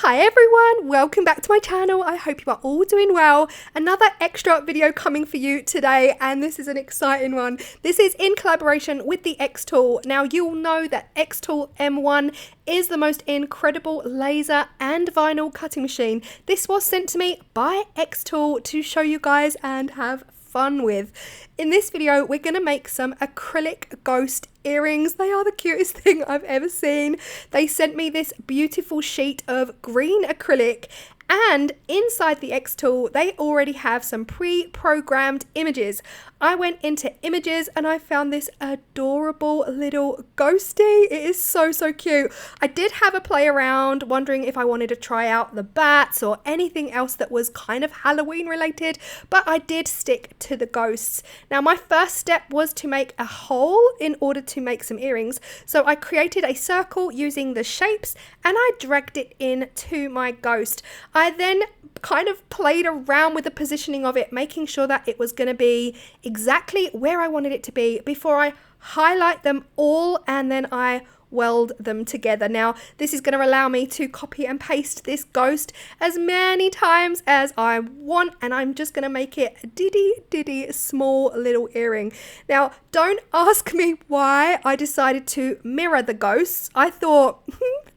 Hi everyone, welcome back to my channel. I hope you are all doing well. Another extra video coming for you today, and this is an exciting one. This is in collaboration with the X-Tool. Now you'll know that X-Tool M1 is the most incredible laser and vinyl cutting machine. This was sent to me by X-Tool to show you guys and have fun with. In this video, we're going to make some acrylic ghost earrings. They are the cutest thing I've ever seen. They sent me this beautiful sheet of green acrylic, and inside the X-Tool, they already have some pre-programmed images. I went into images and I found this adorable little ghostie. It is so cute. I did have a play around, wondering if I wanted to try out the bats or anything else that was kind of Halloween related, but I did stick to the ghosts. Now my first step was to make a hole in order to make some earrings. So I created a circle using the shapes and I dragged it in to my ghost. I then kind of played around with the positioning of it, making sure that it was going to be exactly where I wanted it to be before I highlight them all and then I weld them together. Now this is going to allow me to copy and paste this ghost as many times as I want, and I'm just going to make it a diddy small little earring. Now don't ask me why I decided to mirror the ghosts. I thought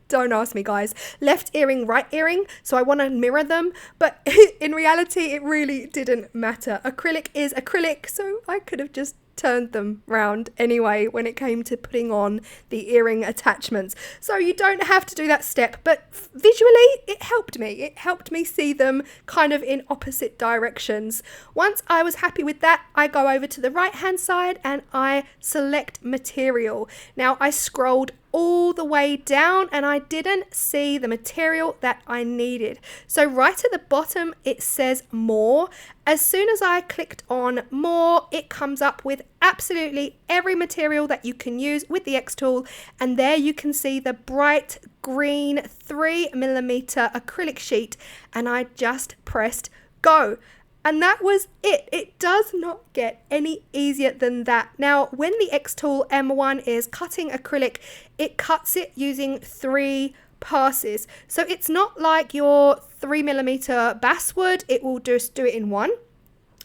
don't ask me guys, left earring, right earring, so I want to mirror them, but in reality it really didn't matter. Acrylic is acrylic, so I could have just turned them round anyway when it came to putting on the earring attachments. So you don't have to do that step, but visually it helped me. It helped me see them kind of in opposite directions. Once I was happy with that, I go over to the right hand side and I select material. Now I scrolled all the way down and I didn't see the material that I needed. So right at the bottom it says more. As soon as I clicked on more, it comes up with absolutely every material that you can use with the X-Tool, and there you can see the bright green 3mm acrylic sheet, and I just pressed go. And that was it. It does not get any easier than that. Now, when the X-Tool M1 is cutting acrylic, it cuts it using 3 passes. So it's not like your 3mm basswood, it will just do it in 1.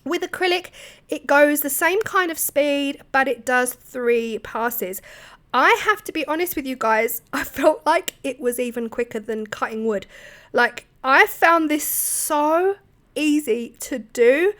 With acrylic, it goes the same kind of speed, but it does 3 passes. I have to be honest with you guys, I felt like it was even quicker than cutting wood. Like, I found this so easy to do,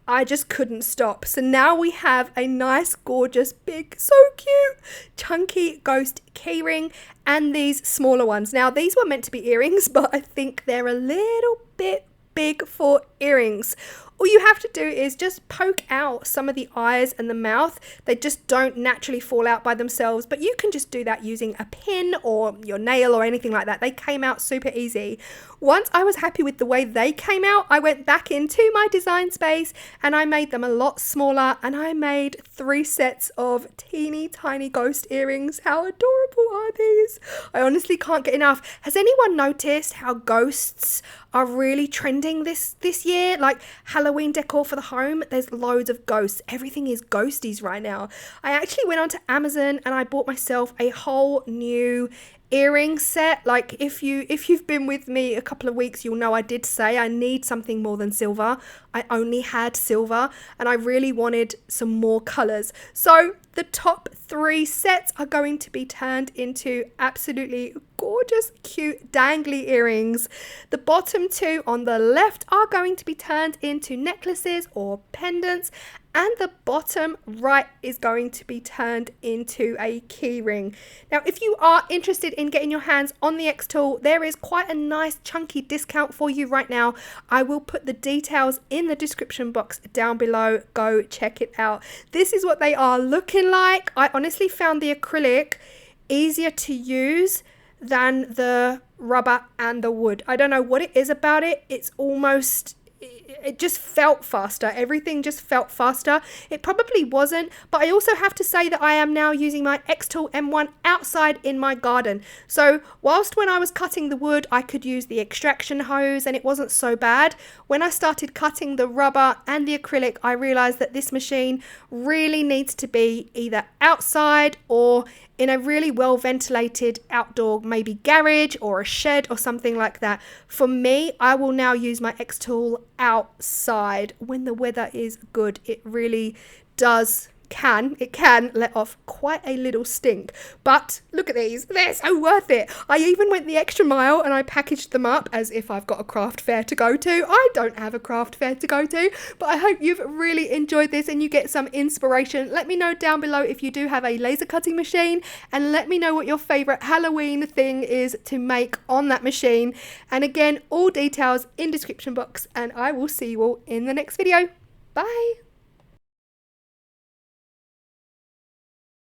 I just couldn't stop. So now we have a nice, gorgeous, big, so cute, chunky ghost keyring and these smaller ones. Now these were meant to be earrings, but I think they're a little bit big for earrings. All you have to do is just poke out some of the eyes and the mouth. They just don't naturally fall out by themselves, but you can just do that using a pin or your nail or anything like that. They came out super easy. Once I was happy with the way they came out, I went back into my design space and I made them a lot smaller, and I made 3 sets of teeny tiny ghost earrings. How adorable are these? I honestly can't get enough. Has anyone noticed how ghosts are really trending this year? Like Halloween decor for the home, there's loads of ghosts. Everything is ghosties right now. I actually went onto Amazon and I bought myself a whole new earring set. Like if you've been with me a couple of weeks, you'll know I did say I need something more than silver. I only had silver and I really wanted some more colors. So the top 3 sets are going to be turned into absolutely gorgeous, cute, dangly earrings. The bottom 2 on the left are going to be turned into necklaces or pendants, and the bottom right is going to be turned into a key ring. Now, if you are interested in getting your hands on the X-Tool, there is quite a nice chunky discount for you right now. I will put the details in the description box down below. Go check it out. This is what they are looking like. I honestly found the acrylic easier to use than the rubber and the wood. I don't know what it is about it. It's almost, it just felt faster. Everything just felt faster. It probably wasn't, but I also have to say that I am now using my X-Tool M1 outside in my garden. So whilst when I was cutting the wood, I could use the extraction hose and it wasn't so bad. When I started cutting the rubber and the acrylic, I realized that this machine really needs to be either outside or in a really well ventilated outdoor, maybe garage or a shed or something like that. For me, I will now use my X-Tool outside when the weather is good. It really does it can let off quite a little stink, but look at these, they're so worth it. I even went the extra mile and I packaged them up as if I've got a craft fair to go to. I don't have a craft fair to go to, but I hope you've really enjoyed this and you get some inspiration. Let me know down below if you do have a laser cutting machine, and let me know what your favorite Halloween thing is to make on that machine. And again, all details in description box, and I will see you all in the next video. Bye.